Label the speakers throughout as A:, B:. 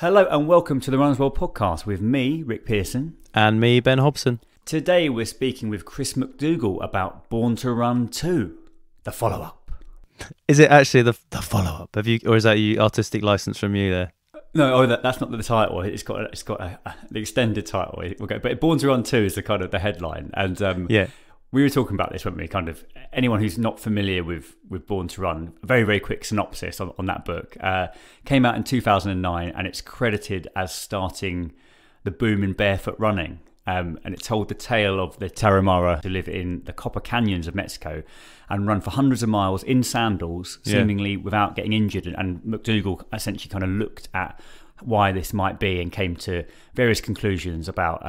A: Hello and welcome to the Runners World podcast with me, Rick Pearson.
B: And me, Ben Hobson.
A: Today we're speaking with Chris McDougall about Born to Run 2, the follow-up.
B: Is it actually the follow-up? Have you, or is that you artistic license from you there?
A: No, that's not the title. It's got the extended title. But Born to Run 2 is the kind of the headline. And
B: yeah.
A: We were talking about this, weren't we? Kind of anyone who's not familiar with Born to Run, a very, very quick synopsis on that book. Came out in 2009 and it's credited as starting the boom in barefoot running. And it told the tale of the Tarahumara who live in the Copper Canyons of Mexico and run for hundreds of miles in sandals, seemingly without getting injured. And McDougall essentially kind of looked at why this might be and came to various conclusions about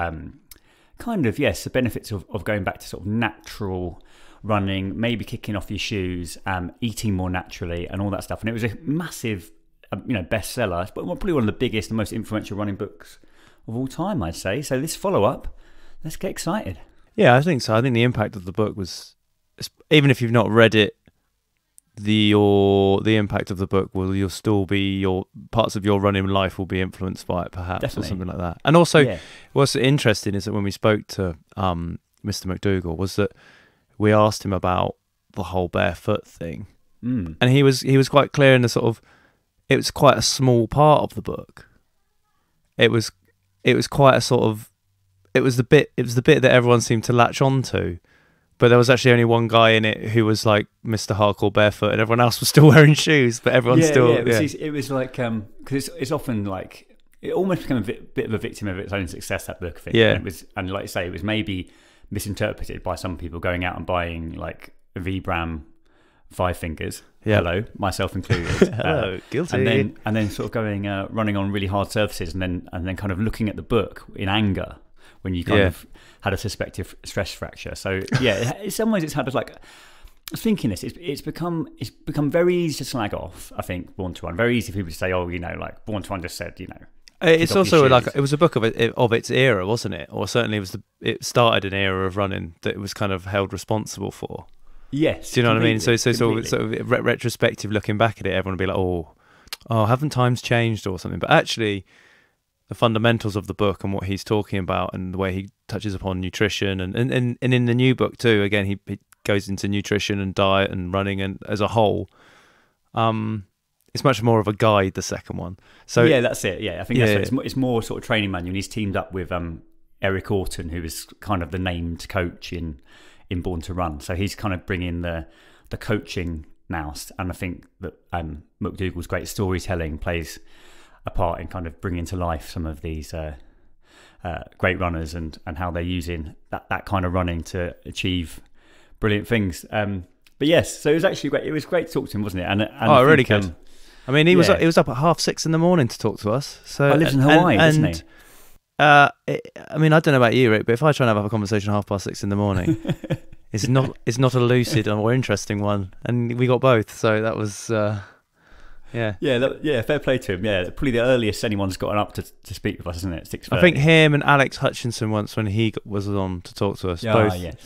A: the benefits of going back to sort of natural running, maybe kicking off your shoes, eating more naturally and all that stuff. And it was a massive, bestseller, but probably one of the biggest and most influential running books of all time, I'd say. So this follow-up, let's get excited.
B: Yeah, I think so. I think the impact of the book was, even if you've not read it, the impact of the book you'll still be, your parts of your running life will be influenced by it, perhaps. Definitely. Or something like that. And also, what's interesting is that when we spoke to Mr. McDougall, was that we asked him about the whole barefoot thing, and he was quite clear in the sort of, it was quite a small part of the book. It was quite a sort of, it was the bit that everyone seemed to latch on to. But there was actually only one guy in it who was like Mr. Hardcore Barefoot, and everyone else was still wearing shoes. But everyone's still.
A: It was like because it's often like it almost became a bit of a victim of its own success. That book, I think.
B: Yeah.
A: And like you say, it was maybe misinterpreted by some people going out and buying like a Vibram Five Fingers.
B: Yeah.
A: Hello, myself included.
B: Hello, guilty.
A: And then sort of going running on really hard surfaces, and then kind of looking at the book in anger when you kind of had a suspected stress fracture. So yeah, in some ways it's had like, I was thinking this, it's become very easy to slag off, I think, Born to Run. Very easy for people to say, like Born to Run just said,
B: It's also like, it was a book of its era, wasn't it? Or certainly it started an era of running that it was kind of held responsible for.
A: Yes.
B: Do you know what I mean? So sort of retrospective looking back at it, everyone would be like, oh, haven't times changed or something? But actually, the fundamentals of the book and what he's talking about and the way he touches upon nutrition and in the new book too, again, he goes into nutrition and diet and running and as a whole. It's much more of a guide, the second one. So
A: yeah, that's it. Yeah, I think that's it. It's more sort of training manual. And he's teamed up with Eric Orton, who is kind of the named coach in Born to Run. So he's kind of bringing the coaching now, and I think that McDougall's great storytelling plays a part in kind of bringing to life some of these great runners and how they're using that kind of running to achieve brilliant things. But yes, so it was actually great. It was great to talk to him, wasn't it? And
B: really good. I mean, he was up at 6:30 in the morning to talk to us. So
A: I lives in Hawaii, doesn't he?
B: I mean, I don't know about you, Rick, but if I try and have a conversation at 6:30 in the morning, it's not a lucid or interesting one, and we got both. So that was. Fair play to him. Yeah, probably the earliest anyone's gotten up to speak with us, isn't it? 6:30. I think him and Alex Hutchinson once when he was on to talk to us.
A: Yes.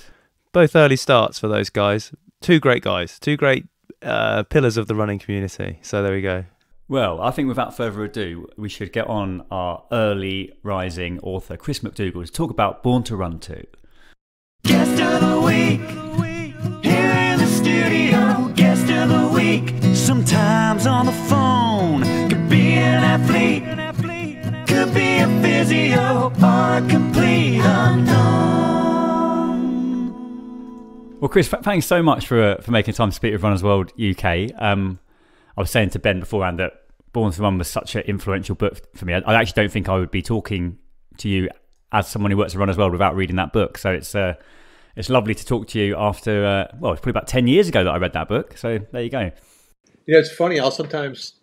B: Both early starts for those guys. Two great guys. Two great pillars of the running community. So there we go.
A: Well, I think without further ado, we should get on our early rising author, Chris McDougall, to talk about Born to Run 2.
C: Guest of the week, here in the studio. Guest of the week, sometimes on the phone. Could be an athlete, could be a physio, or a complete unknown.
A: Well, Chris, thanks so much for making time to speak with Runners World UK. I was saying to Ben beforehand that Born to Run was such an influential book for me. I actually don't think I would be talking to you as someone who works at Runners World without reading that book. So it's lovely to talk to you after, it's probably about 10 years ago that I read that book. So there you go.
D: It's funny. I'll sometimes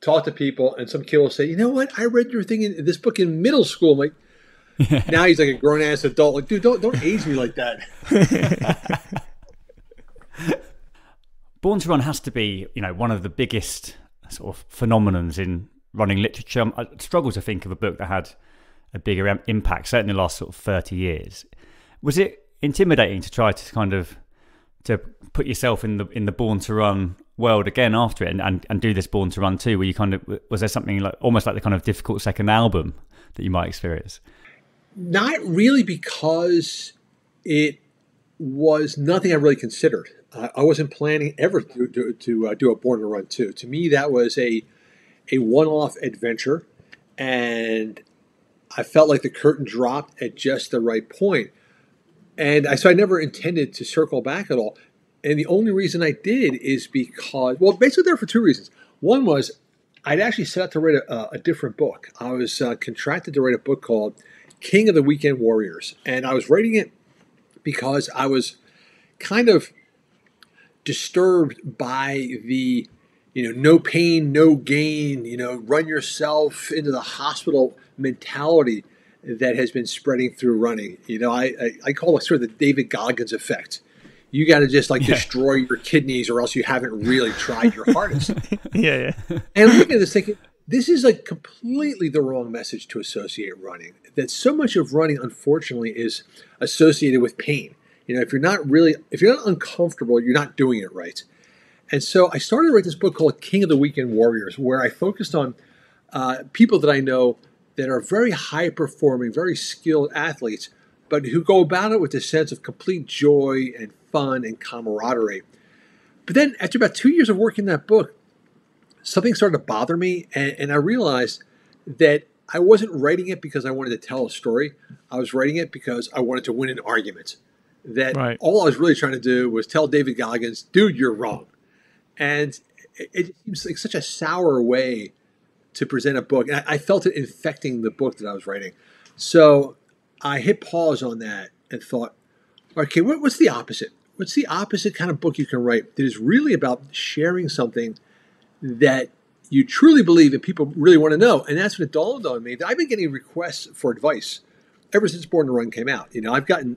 D: talk to people and some kid will say, you know what? I read your thing in this book in middle school. I'm like, now he's like a grown ass adult. Like, dude, don't age me like that.
A: Born to Run has to be, one of the biggest sort of phenomenons in running literature. I struggle to think of a book that had a bigger impact, certainly in the last sort of 30 years. Was it intimidating to try to kind of to put yourself in the Born to Run world again after it and do this Born to Run too? Where you kind of, was there something like almost like the kind of difficult second album that you might experience?
D: Not really, because it was nothing I really considered. I wasn't planning ever to do a Born to Run 2. To me, that was a one-off adventure, and I felt like the curtain dropped at just the right point. And so I never intended to circle back at all. And the only reason I did is because, well, basically there for two reasons. One was I'd actually set out to write a different book. I was contracted to write a book called King of the Weekend Warriors. And I was writing it because I was kind of disturbed by the, no pain, no gain, run yourself into the hospital mentality that has been spreading through running. I call it sort of the David Goggins effect. You got to just destroy your kidneys, or else you haven't really tried your hardest.
B: Yeah.
D: And I'm looking at this thinking, this is like completely the wrong message to associate running. That so much of running, unfortunately, is associated with pain. If you're not uncomfortable, you're not doing it right. And so I started to write this book called King of the Weekend Warriors, where I focused on people that I know that are very high performing, very skilled athletes, but who go about it with a sense of complete joy and fun and camaraderie. But then after about 2 years of working that book, something started to bother me, and I realized that I wasn't writing it because I wanted to tell a story. I was writing it because I wanted to win an argument. That all I was really trying to do was tell David Goggins, dude, you're wrong. And it seems like such a sour way to present a book. And I felt it infecting the book that I was writing. So I hit pause on that and thought, okay, what's the opposite? What's the opposite kind of book you can write that is really about sharing something that you truly believe and people really want to know? And that's when it dawned on me that I've been getting requests for advice ever since Born to Run came out. I've gotten,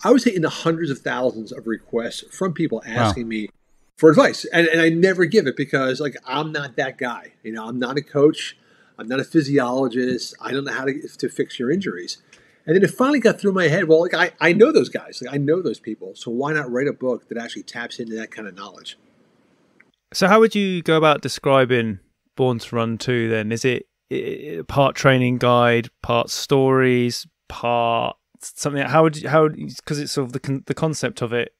D: I would say, in the hundreds of thousands of requests from people asking me for advice. And I never give it because, I'm not that guy. I'm not a coach. I'm not a physiologist. I don't know how to fix your injuries. And then it finally got through my head, well, I know those guys. I know those people. So why not write a book that actually taps into that kind of knowledge?
B: So how would you go about describing Born to Run 2 then? Is it part training guide, part stories, part something? Because it's sort of the concept of it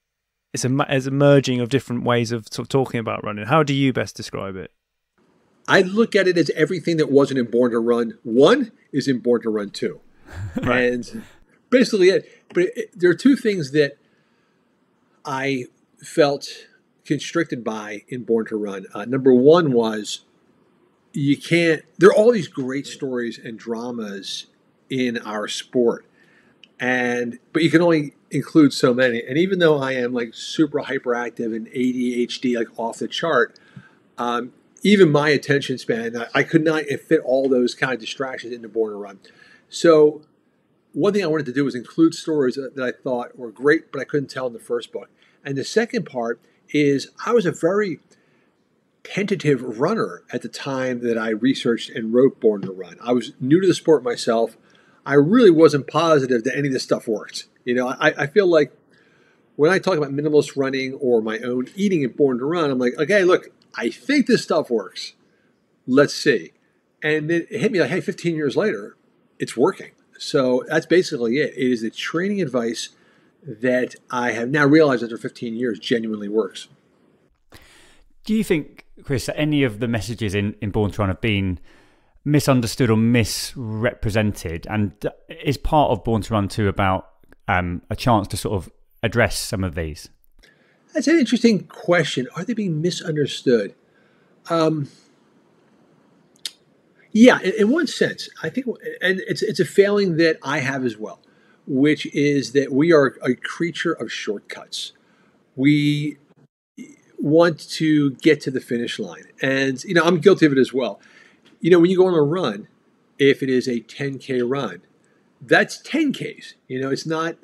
B: is a merging of different ways of sort of talking about running. How do you best describe it?
D: I look at it as everything that wasn't in Born to Run 1 is in Born to Run 2. Right. And basically it. But there are two things that I felt constricted by in Born to Run. Number one was there are all these great stories and dramas in our sport. But you can only include so many. And even though I am super hyperactive and ADHD, off the chart, even my attention span, I could not fit all those kind of distractions into Born to Run. So one thing I wanted to do was include stories that I thought were great, but I couldn't tell in the first book. And the second part is I was a very tentative runner at the time that I researched and wrote Born to Run. I was new to the sport myself. I really wasn't positive that any of this stuff worked. I feel like when I talk about minimalist running or my own eating in Born to Run, I'm like, okay, look, I think this stuff works. Let's see. And then it hit me hey, 15 years later, it's working. So that's basically it. It is the training advice that I have now realized after 15 years genuinely works.
A: Do you think, Chris, that any of the messages in Born to Run have been misunderstood or misrepresented? And is part of Born to Run 2 about a chance to sort of address some of these?
D: That's an interesting question. Are they being misunderstood? Yeah, in one sense, I think, and it's a failing that I have as well, which is that we are a creature of shortcuts. We want to get to the finish line. And, I'm guilty of it as well. When you go on a run, if it is a 10K run, that's 10Ks. It's not,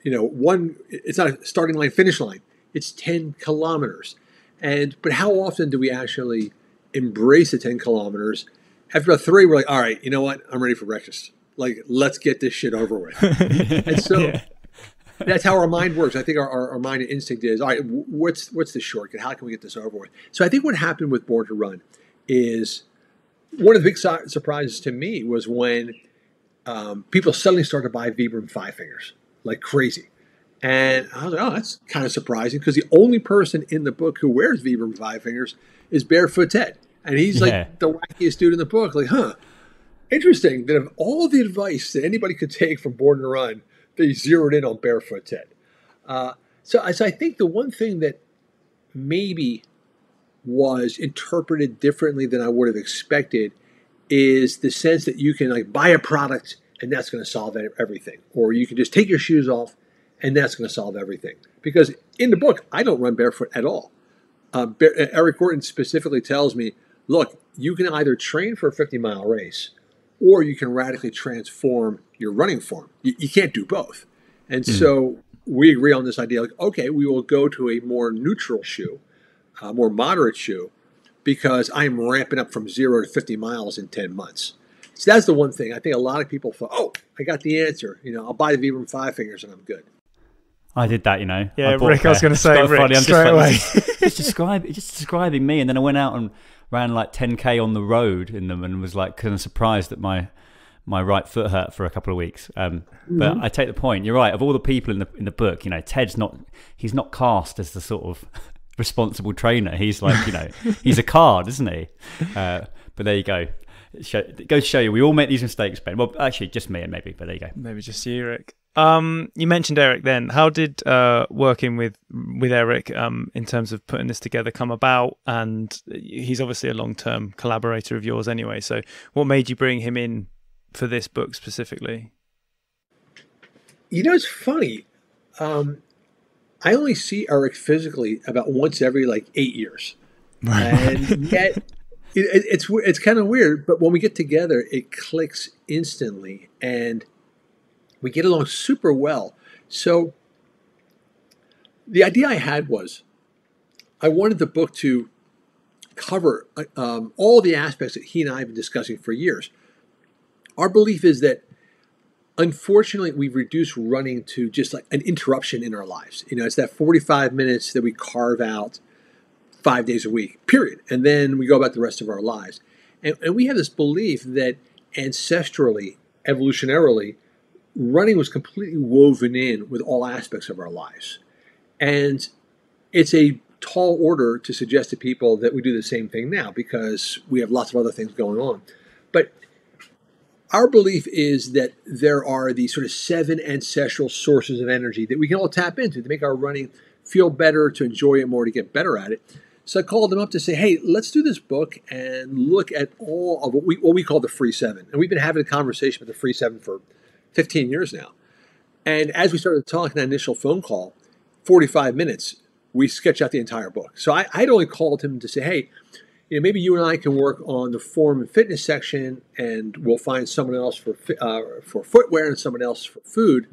D: it's not a starting line, finish line. It's 10 kilometers. But how often do we actually embrace the 10 kilometers? After about 3, we're like, all right, you know what? I'm ready for breakfast. Let's get this shit over with. And so That's how our mind works. I think our mind and instinct is, all right, what's the shortcut? How can we get this over with? So I think what happened with Born to Run is one of the big surprises to me was when people suddenly started to buy Vibram Five Fingers like crazy. And I was like, oh, that's kind of surprising because the only person in the book who wears Vibram Five Fingers is Barefoot Ted. And he's like the wackiest dude in the book. Like, interesting that of all the advice that anybody could take from Born to Run, they zeroed in on Barefoot Ted. So I think the one thing that maybe was interpreted differently than I would have expected is the sense that you can like buy a product and that's going to solve everything. Or you can just take your shoes off and that's going to solve everything. Because in the book, I don't run barefoot at all. Eric Gordon specifically tells me, look, you can either train for a 50-mile race or you can radically transform your running form. You can't do both. And so we agree on this idea, like, okay, we will go to a more neutral shoe, a more moderate shoe, because I'm ramping up from 0 to 50 miles in 10 months. So that's the one thing. I think a lot of people thought, oh, I got the answer. I'll buy the Vibram Five Fingers and I'm good.
A: I did that,
B: Yeah, Rick, I was going to say, Rick, straight away.
A: Just describing me. And then I went out and ran like 10K on the road in them and was like kind of surprised that my right foot hurt for a couple of weeks. But I take the point. You're right. Of all the people in the book, Ted's he's not cast as the sort of responsible trainer. He's like, he's a card, isn't he? But there you go. It goes to show you, we all make these mistakes, Ben. Well, actually, just me and maybe, but there you go.
B: Maybe just you, Rick. You mentioned Eric then. How did working with Eric in terms of putting this together come about? And he's obviously a long-term collaborator of yours anyway. So what made you bring him in for this book specifically?
D: It's funny. I only see Eric physically about once every 8 years. Right. And yet it's kind of weird, but when we get together, it clicks instantly and we get along super well. So the idea I had was I wanted the book to cover all the aspects that he and I have been discussing for years. Our belief is that, unfortunately, we've reduced running to just like an interruption in our lives. It's that 45 minutes that we carve out 5 days a week, period. And then we go about the rest of our lives. And we have this belief that ancestrally, evolutionarily, running was completely woven in with all aspects of our lives. And it's a tall order to suggest to people that we do the same thing now because we have lots of other things going on. But our belief is that there are these sort of 7 ancestral sources of energy that we can all tap into to make our running feel better, to enjoy it more, to get better at it. So I called them up to say, hey, let's do this book and look at all of what we call the free 7. And we've been having a conversation with the free 7 for 15 years now. And as we started talking that initial phone call, 45 minutes, we sketched out the entire book. So I'd only called him to say, hey, maybe you and I can work on the form and fitness section, and we'll find someone else for footwear and someone else for food.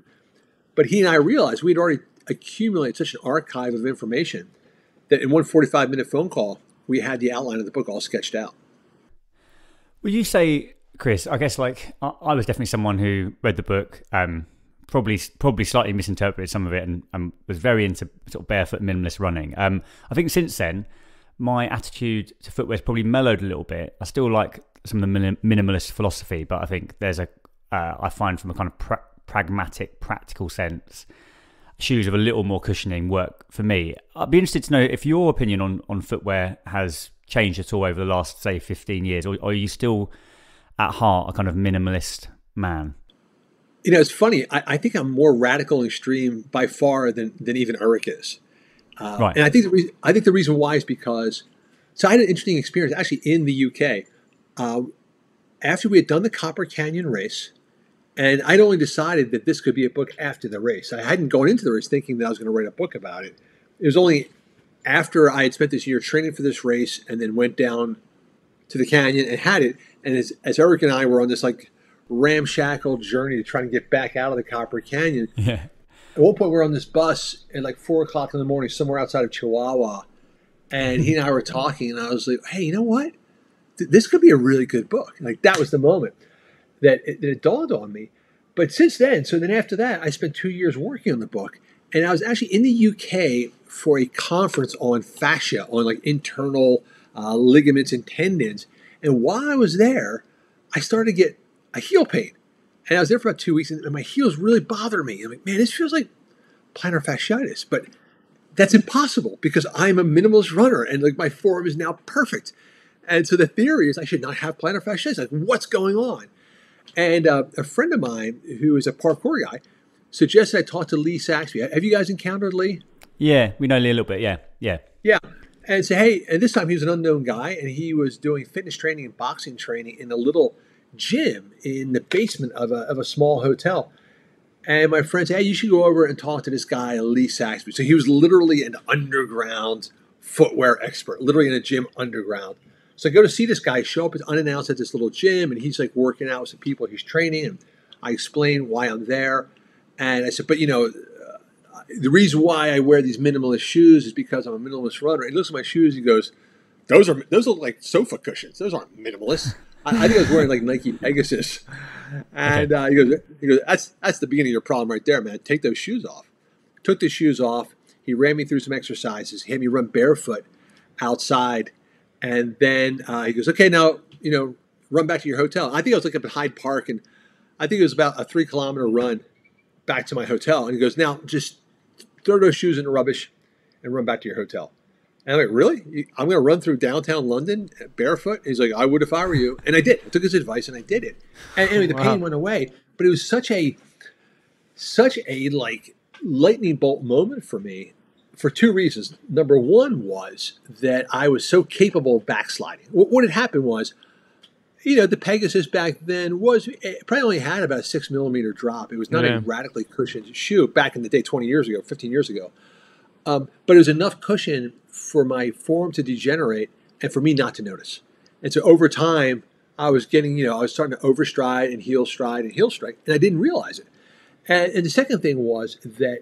D: But he and I realized we'd already accumulated such an archive of information that in one 45-minute phone call, we had the outline of the book all sketched out.
A: Would you say, Chris, I guess I was definitely someone who read the book, probably slightly misinterpreted some of it and was very into sort of barefoot minimalist running. I think since then, my attitude to footwear has probably mellowed a little bit. I still like some of the minimalist philosophy, but I think there's I find from a kind of pragmatic, practical sense, shoes with a little more cushioning work for me. I'd be interested to know if your opinion on footwear has changed at all over the last, say, 15 years, or are you still at heart a kind of minimalist man?
D: It's funny. I think I'm more radical and extreme by far than even Eric is.
A: Right.
D: And I think the reason why is because, so I had an interesting experience actually in the UK. After we had done the Copper Canyon race, and I'd only decided that this could be a book after the race. I hadn't gone into the race thinking that I was going to write a book about it. It was only after I had spent this year training for this race and then went down to the canyon and had it. And as Eric and I were on this ramshackle journey to try to get back out of the Copper Canyon,
A: yeah.
D: At one point, we're on this bus at 4 o'clock in the morning, somewhere outside of Chihuahua, and he and I were talking, and I was like, hey, you know what? This could be a really good book. That was the moment that it dawned on me. But since then, so then after that, I spent 2 years working on the book. And I was actually in the UK for a conference on fascia, on like internal ligaments and tendons. And while I was there, I started to get a heel pain. And I was there for about 2 weeks, and my heels really bothered me. I'm like, man, this feels like plantar fasciitis. But that's impossible because I'm a minimalist runner, and like my form is now perfect. And so the theory is I should not have plantar fasciitis. Like, what's going on? And a friend of mine who is a parkour guy suggested I talk to Lee Saxby. Have you guys encountered Lee?
A: Yeah, we know Lee a little bit. Yeah.
D: And say, hey, and this time he was an unknown guy, and he was doing fitness training and boxing training in a little gym in the basement of a small hotel. And my friend said, hey, you should go over and talk to this guy, Lee Saxby. So he was literally an underground footwear expert, literally in a gym underground. So I go to see this guy, show up unannounced at this little gym, and he's like working out with some people he's training. And I explain why I'm there. And I said, but the reason why I wear these minimalist shoes is because I'm a minimalist runner. And he looks at my shoes, he goes, those look like sofa cushions. Those aren't minimalist. I think I was wearing like Nike Pegasus. And he goes, that's the beginning of your problem right there, man. Take those shoes off. Took the shoes off. He ran me through some exercises. He had me run barefoot outside. And then he goes, okay, now, run back to your hotel. I think I was like up at Hyde Park, and I think it was about a 3-kilometer run back to my hotel. And he goes, now just throw those shoes in the rubbish and run back to your hotel. And I'm like, really? I'm going to run through downtown London barefoot? He's like, I would if I were you. And I did. I took his advice and I did it. And anyway, the pain went away. But it was such a like lightning bolt moment for me for 2 reasons. Number one was that I was so capable of backsliding. What had happened was, the Pegasus back then probably only had about a 6-millimeter drop. It was not a radically cushioned shoe back in the day, 20 years ago, 15 years ago. But it was enough cushion for my form to degenerate and for me not to notice. And so over time, I was getting, I was starting to overstride and heel stride and heel strike, and I didn't realize it. And the second thing was that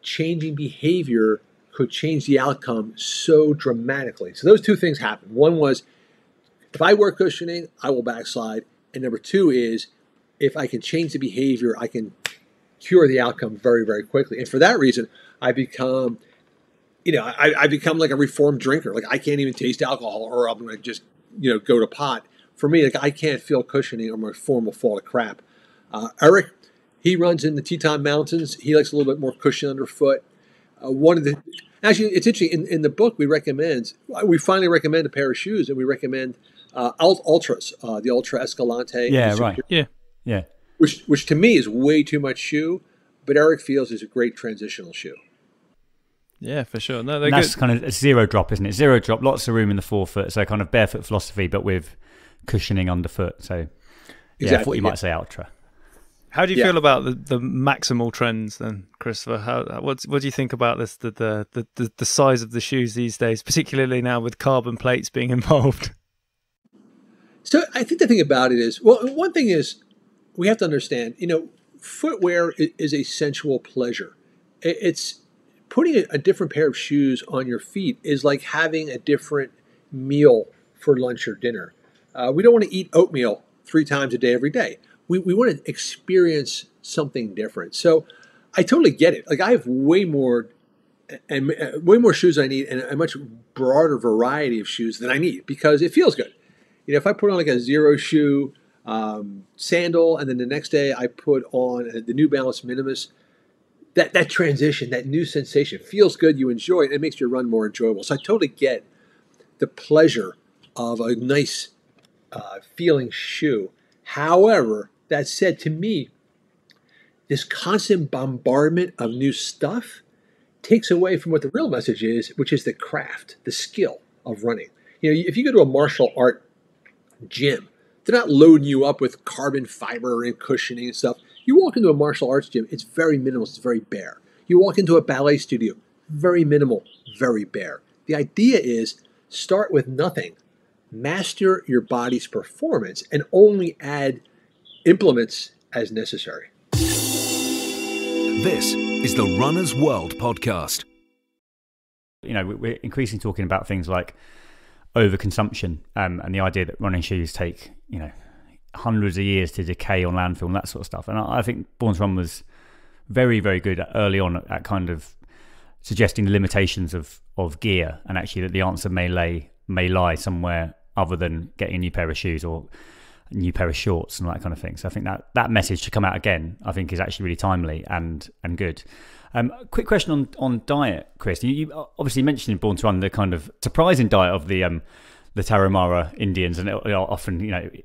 D: changing behavior could change the outcome so dramatically. So those two things happened. One was, if I wear cushioning, I will backslide. And number two is, if I can change the behavior, I can cure the outcome very, very quickly. And for that reason, I become like a reformed drinker. Like, I can't even taste alcohol, or I'm going to just, go to pot. For me, like, I can't feel cushioning or my form will fall to crap. Eric, he runs in the Teton Mountains. He likes a little bit more cushion underfoot. Actually, it's interesting. In the book, we finally recommend a pair of shoes, and we recommend Ultras, the Ultra Escalante.
A: Yeah, right. Yeah.
D: Which to me is way too much shoe, but Eric feels is a great transitional shoe.
B: Yeah, for sure. No,
A: that's kind of a zero drop, isn't it? Zero drop, lots of room in the forefoot. So kind of barefoot philosophy, but with cushioning underfoot. So I thought you might say Ultra.
B: How do you feel about the maximal trends then, Christopher? What do you think about this? The size of the shoes these days, particularly now with carbon plates being involved.
D: So I think the thing about it is, well, one thing is we have to understand. Footwear is a sensual pleasure. It's putting a different pair of shoes on your feet is like having a different meal for lunch or dinner. We don't want to eat oatmeal 3 times a day every day. We want to experience something different. So I totally get it. Like, I have way more shoes than I need, and a much broader variety of shoes than I need because it feels good. If I put on like a zero shoe sandal, and then the next day I put on the New Balance Minimus, that transition, that new sensation feels good. You enjoy it. It makes your run more enjoyable. So I totally get the pleasure of a nice feeling shoe. However, that said, to me, this constant bombardment of new stuff takes away from what the real message is, which is the craft, the skill of running. If you go to a martial art gym, they're not loading you up with carbon fiber and cushioning and stuff. You walk into a martial arts gym, it's very minimal, it's very bare. You walk into a ballet studio, very minimal, very bare. The idea is start with nothing. Master your body's performance and only add implements as necessary.
E: This is the Runner's World podcast.
A: We're increasingly talking about things like overconsumption and the idea that running shoes take, hundreds of years to decay on landfill and that sort of stuff. And I think Born to Run was very, very good early on at kind of suggesting the limitations of gear, and actually that the answer may lie somewhere other than getting a new pair of shoes or a new pair of shorts and that kind of thing. So I think that message to come out again, I think, is actually really timely and good. Quick question on diet, Chris. You obviously mentioned in Born to Run the kind of surprising diet of the Tarahumara Indians, and it often,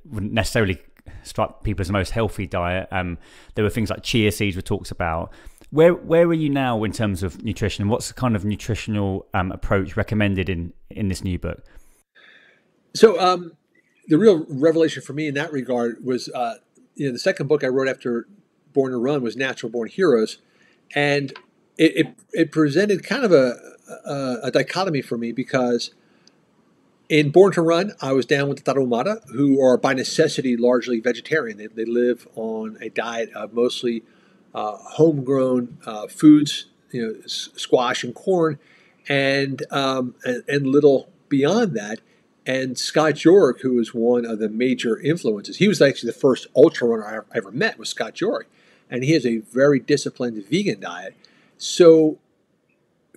A: wouldn't necessarily strike people as the most healthy diet. There were things like chia seeds were talked about. Where are you now in terms of nutrition? What's the kind of nutritional approach recommended in this new book?
D: So the real revelation for me in that regard was, the second book I wrote after Born to Run was Natural Born Heroes, and it presented kind of a dichotomy for me, because in Born to Run, I was down with the Tarahumara, who are by necessity largely vegetarian. They live on a diet of mostly homegrown foods, squash and corn, and little beyond that. And Scott York, who was one of the major influences, he was actually the first ultra runner I ever met, was Scott York, and he has a very disciplined vegan diet. So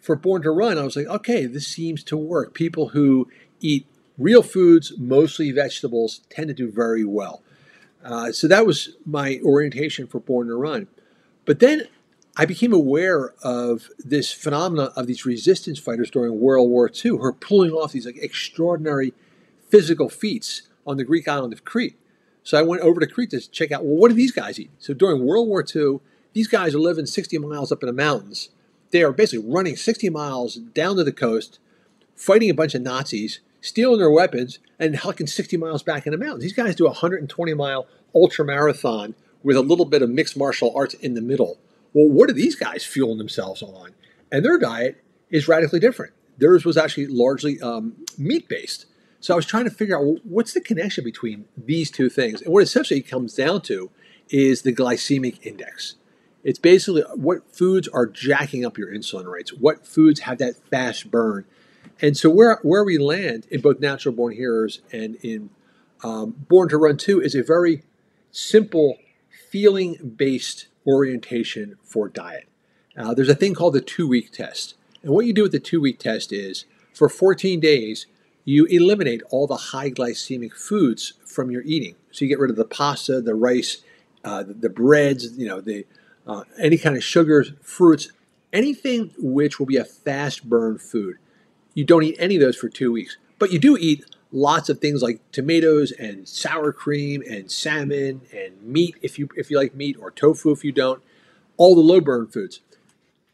D: for Born to Run, I was like, okay, this seems to work. People who eat real foods, mostly vegetables, tend to do very well. So that was my orientation for Born to Run. But then I became aware of this phenomena of these resistance fighters during World War II who are pulling off these extraordinary physical feats on the Greek island of Crete. So I went over to Crete to check out, well, what do these guys eat? So during World War II, these guys are living 60 miles up in the mountains. They are basically running 60 miles down to the coast, fighting a bunch of Nazis, stealing their weapons, and hucking 60 miles back in the mountains. These guys do a 120-mile ultra marathon with a little bit of mixed martial arts in the middle. Well, what are these guys fueling themselves on? And their diet is radically different. Theirs was actually largely meat-based. So I was trying to figure out, well, what's the connection between these two things? And what essentially it comes down to is the glycemic index. It's basically what foods are jacking up your insulin rates, what foods have that fast burn. And so where we land in both Natural Born Heroes and in Born to Run 2 is a very simple feeling-based orientation for diet. There's a thing called the 2-week test. And what you do with the 2-week test is, for 14 days, you eliminate all the high glycemic foods from your eating. So you get rid of the pasta, the rice, the breads, any kind of sugars, fruits, anything which will be a fast burn food. You don't eat any of those for 2 weeks. But you do eat lots of things like tomatoes and sour cream and salmon and meat if you like meat, or tofu if you don't, all the low burn foods.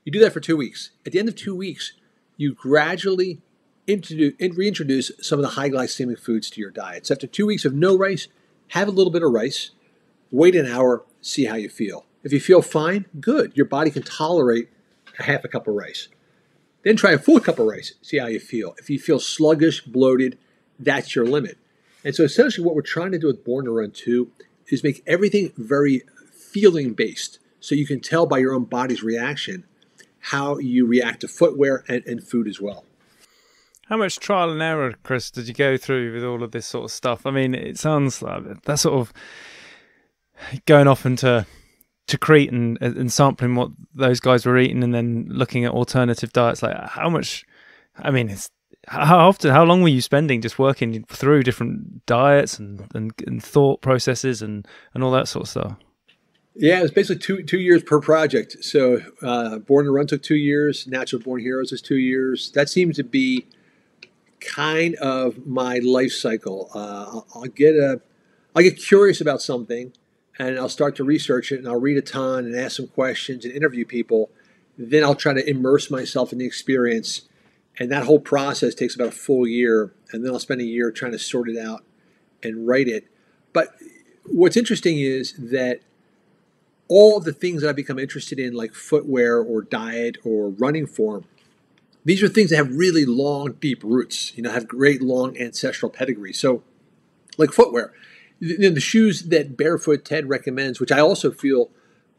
D: You do that for 2 weeks. At the end of 2 weeks, you gradually reintroduce some of the high glycemic foods to your diet. So after 2 weeks of no rice, have a little bit of rice, wait an hour, see how you feel. If you feel fine, good. Your body can tolerate a half a cup of rice. Then try a full cup of rice, see how you feel. If you feel sluggish, bloated, that's your limit. And so essentially what we're trying to do with Born to Run 2 is make everything very feeling based, so you can tell by your own body's reaction how you react to footwear and food as well.
B: How much trial and error, Chris, did you go through with all of this sort of stuff? I mean, it sounds like that sort of going off into Crete and sampling what those guys were eating, and then looking at alternative diets. Like, how much? I mean, how long were you spending just working through different diets and thought processes and all that sort of stuff?
D: Yeah, it was basically two years per project. So Born to Run took 2 years. Natural Born Heroes is 2 years. That seems to be kind of my life cycle. I'll get curious about something, and I'll start to research it, and I'll read a ton and ask some questions and interview people. Then I'll try to immerse myself in the experience, and that whole process takes about a full year, and then I'll spend a year trying to sort it out and write it. But what's interesting is that all of the things that I've become interested in, like footwear or diet or running form, these are things that have really long, deep roots, have great long ancestral pedigree. So like footwear, the shoes that Barefoot Ted recommends, which I also feel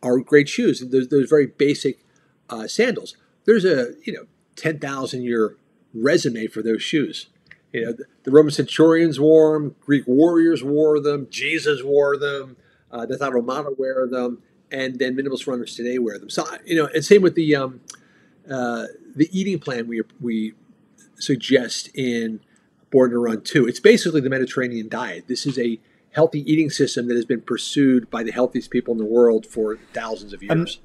D: are great shoes, those very basic sandals. There's a 10,000 year resume for those shoes. You know, the Roman centurions wore them, Greek warriors wore them, Jesus wore them, the Dalai Lama wear them, and then minimalist runners today wear them. So, you know, and same with the eating plan we suggest in Born to Run too. It's basically the Mediterranean diet. This is a healthy eating system that has been pursued by the healthiest people in the world for thousands of years.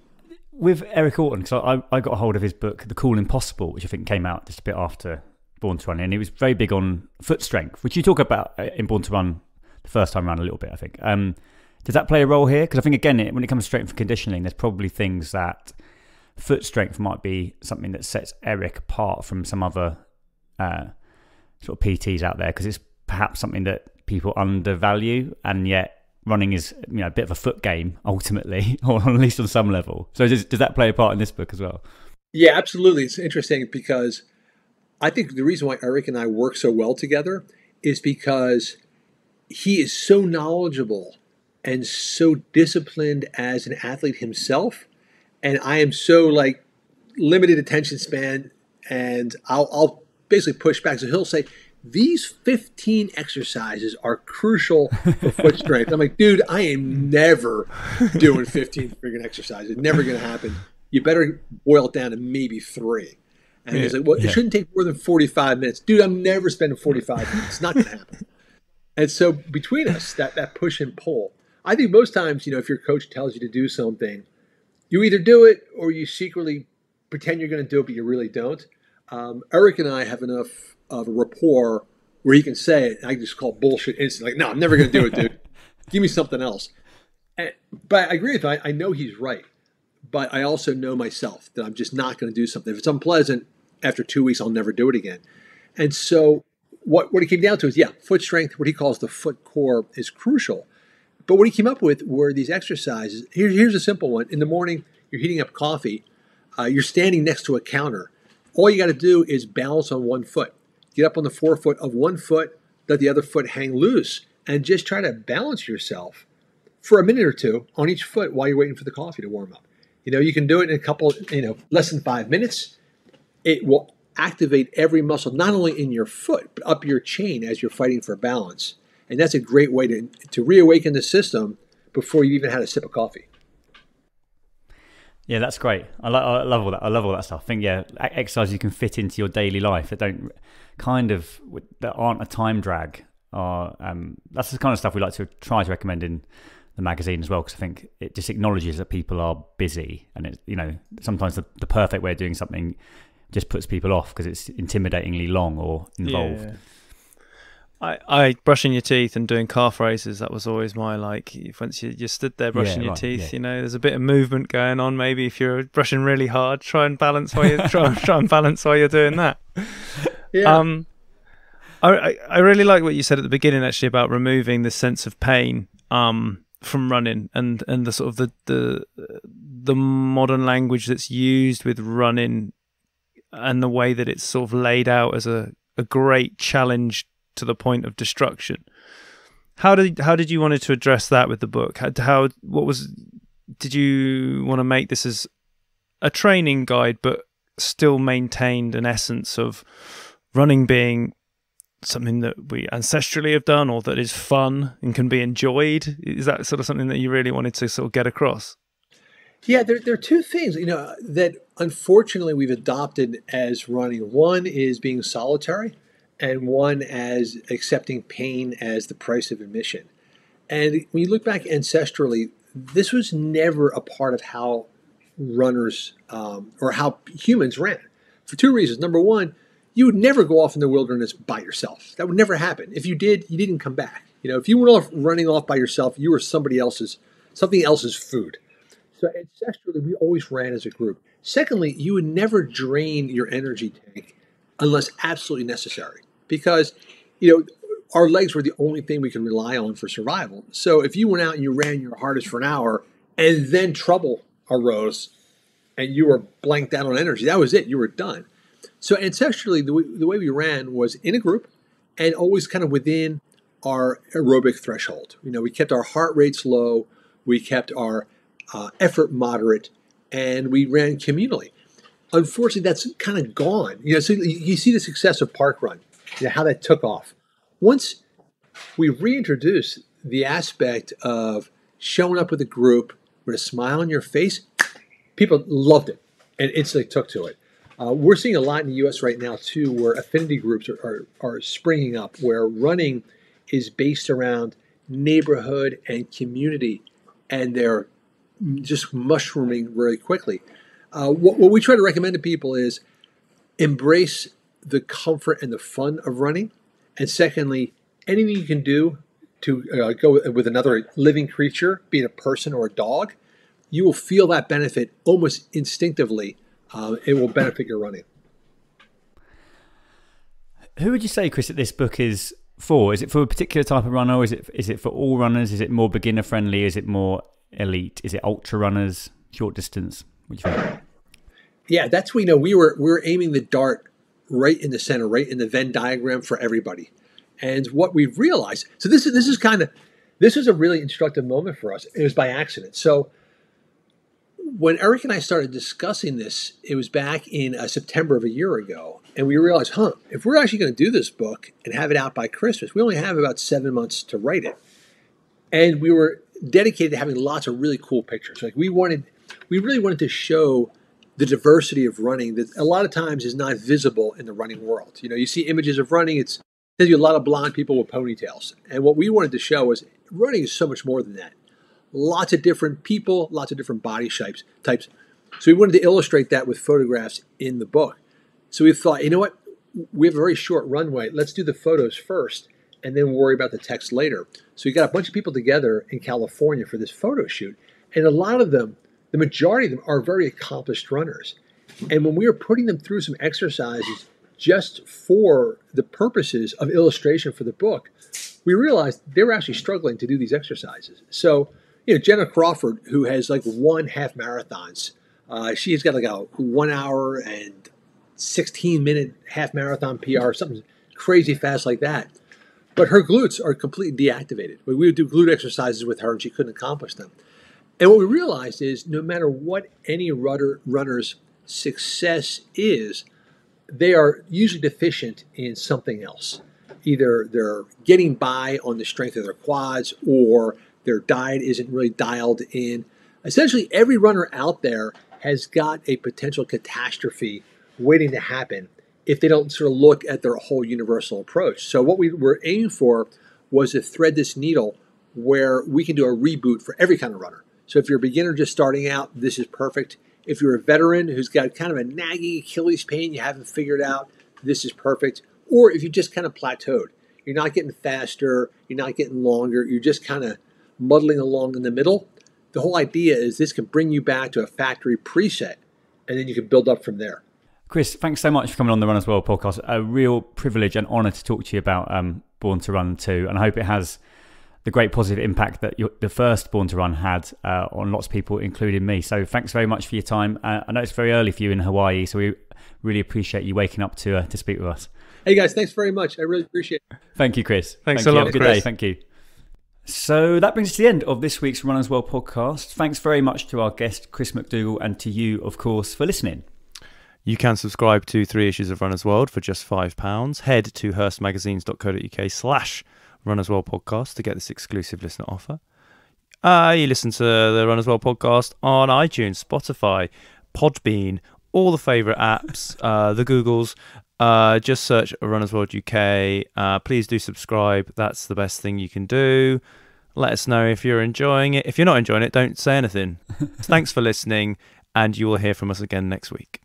A: With Eric Orton, because I got a hold of his book, The Cool Impossible, which I think came out just a bit after Born to Run, and he was very big on foot strength, which you talk about in Born to Run the first time around a little bit, I think. Does that play a role here? Because I think, again, when it comes to strength and conditioning, there's probably things that foot strength might be something that sets Eric apart from some other sort of PTs out there, because it's perhaps something that people undervalue, and yet running is, you know, a bit of a foot game ultimately, or at least on some level. So does that play a part in this book as well?
D: Yeah, absolutely. It's interesting because I think the reason why Eric and I work so well together is because he is so knowledgeable and so disciplined as an athlete himself, and I am so like limited attention span, and I'll basically push back. So he'll say, these 15 exercises are crucial for foot strength. I'm like, dude, I am never doing 15 freaking exercises. It's never going to happen. You better boil it down to maybe 3. And he's like, well, it shouldn't take more than 45 minutes. Dude, I'm never spending 45 minutes. It's not going to happen. And so between us, that push and pull, I think most times, you know, if your coach tells you to do something, you either do it or you secretly pretend you're going to do it, but you really don't. Eric and I have enough of a rapport where he can say it, and I just call bullshit instantly. Like, no, I'm never going to do it, dude. Give me something else. But I agree with him. I know he's right. But I also know myself that I'm just not going to do something. If it's unpleasant, after 2 weeks, I'll never do it again. And so what it came down to is, foot strength, what he calls the foot core, is crucial. But what he came up with were these exercises. Here's a simple one. In the morning, you're heating up coffee. You're standing next to a counter. All you got to do is balance on one foot. Get up on the forefoot of one foot, let the other foot hang loose, and just try to balance yourself for a minute or two on each foot while you're waiting for the coffee to warm up. You know, you can do it in a couple, less than 5 minutes. It will activate every muscle, not only in your foot, but up your chain as you're fighting for balance. And that's a great way to reawaken the system before you even had a sip of coffee.
A: Yeah, that's great. I love all that. I love all that stuff. I think, exercise you can fit into your daily life that aren't a time drag. That's the kind of stuff we like to try to recommend in the magazine as well, because I think it just acknowledges that people are busy, and it, sometimes the perfect way of doing something just puts people off because it's intimidatingly long or involved.
B: Yeah. I brushing your teeth and doing calf raises, that was always my once you stood there brushing your teeth, there's a bit of movement going on. Maybe if you're brushing really hard, try and balance while you're doing that. Yeah. I really like what you said at the beginning, actually, about removing the sense of pain from running, and the sort of the modern language that's used with running, and the way that it's sort of laid out as a great challenge to the point of destruction. How did you want to address that with the book? Did you want to make this as a training guide, but still maintained an essence of running being something that we ancestrally have done, or that is fun and can be enjoyed? Is that sort of something that you really wanted to sort of get across?
D: Yeah, there are two things, that unfortunately we've adopted as running. One is being solitary, and one as accepting pain as the price of admission. And when you look back ancestrally, this was never a part of how runners or how humans ran, for two reasons. Number one, you would never go off in the wilderness by yourself. That would never happen. If you did, you didn't come back. If you went off running off by yourself, you were something else's food. So ancestrally, we always ran as a group. Secondly, you would never drain your energy tank unless absolutely necessary, because our legs were the only thing we can rely on for survival. So if you went out and you ran your hardest for an hour and then trouble arose and you were blanked out on energy, that was it. You were done. So ancestrally, the way we ran was in a group and always kind of within our aerobic threshold. We kept our heart rates low, we kept our effort moderate, and we ran communally. Unfortunately, that's kind of gone. So you see the success of park run. how that took off. Once we reintroduced the aspect of showing up with a group with a smile on your face, people loved it and instantly took to it. We're seeing a lot in the U.S. right now, too, where affinity groups are springing up, where running is based around neighborhood and community, and they're just mushrooming very quickly. What we try to recommend to people is embrace the comfort and the fun of running. And secondly, anything you can do to go with another living creature, be it a person or a dog, you will feel that benefit almost instinctively. It will benefit your running.
A: Who would you say, Chris, that this book is for? Is it for a particular type of runner, or is it for all runners? Is it more beginner friendly? Is it more elite? Is it ultra runners, short distance? What do you think?
D: Yeah, that's we know. We were aiming the dart right in the center, right in the Venn diagram for everybody. And what we've realized, so this is a really instructive moment for us. It was by accident. So when Eric and I started discussing this, it was back in September of a year ago, and we realized, if we're actually going to do this book and have it out by Christmas, we only have about 7 months to write it. And we were dedicated to having lots of really cool pictures. Like we really wanted to show the diversity of running that a lot of times is not visible in the running world. You know, you see images of running, it's there's a lot of blonde people with ponytails. And what we wanted to show was running is so much more than that. Lots of different people, lots of different body types. So we wanted to illustrate that with photographs in the book. So we thought, you know what? We have a very short runway. Let's do the photos first and then worry about the text later. So we got a bunch of people together in California for this photo shoot. And a lot of them, the majority of them are very accomplished runners. And when we were putting them through some exercises just for the purposes of illustration for the book, we realized they were actually struggling to do these exercises. So, Jenna Crawford, who has like 1 half marathons, she's got like a 1 hour and 16-minute half marathon PR, something crazy fast like that. But her glutes are completely deactivated. We would do glute exercises with her and she couldn't accomplish them. And what we realized is no matter what any runner's success is, they are usually deficient in something else. Either they're getting by on the strength of their quads or their diet isn't really dialed in. Essentially, every runner out there has got a potential catastrophe waiting to happen if they don't sort of look at their whole universal approach. So what we were aiming for was to thread this needle where we can do a reboot for every kind of runner. So if you're a beginner just starting out, this is perfect. If you're a veteran who's got kind of a nagging Achilles pain you haven't figured out, this is perfect. Or if you just kind of plateaued, you're not getting faster, you're not getting longer, you're just kind of muddling along in the middle. The whole idea is this can bring you back to a factory preset, and then you can build up from there.
A: Chris, thanks so much for coming on the Runners World podcast. A real privilege and honour to talk to you about Born to Run 2, and I hope it has the great positive impact that the first Born to Run had on lots of people, including me. So thanks very much for your time. I know it's very early for you in Hawaii, so we really appreciate you waking up to speak with us.
D: Hey guys, thanks very much. I really appreciate it.
A: Thank you, Chris.
B: Thanks a lot,
A: Have a good
B: Chris.
A: day. Thank you. So that brings us to the end of this week's Runners World podcast. Thanks very much to our guest, Chris McDougall, and to you, of course, for listening.
B: You can subscribe to 3 issues of Runners World for just £5. Head to hurstmagazines.co.uk/Runners World podcast to get this exclusive listener offer. You listen to the Runners World podcast on iTunes, Spotify, Podbean, all the favourite apps, the Googles. Just search Runners World UK. Please do subscribe. That's the best thing you can do. Let us know if you're enjoying it. If you're not enjoying it, don't say anything. Thanks for listening, and you will hear from us again next week.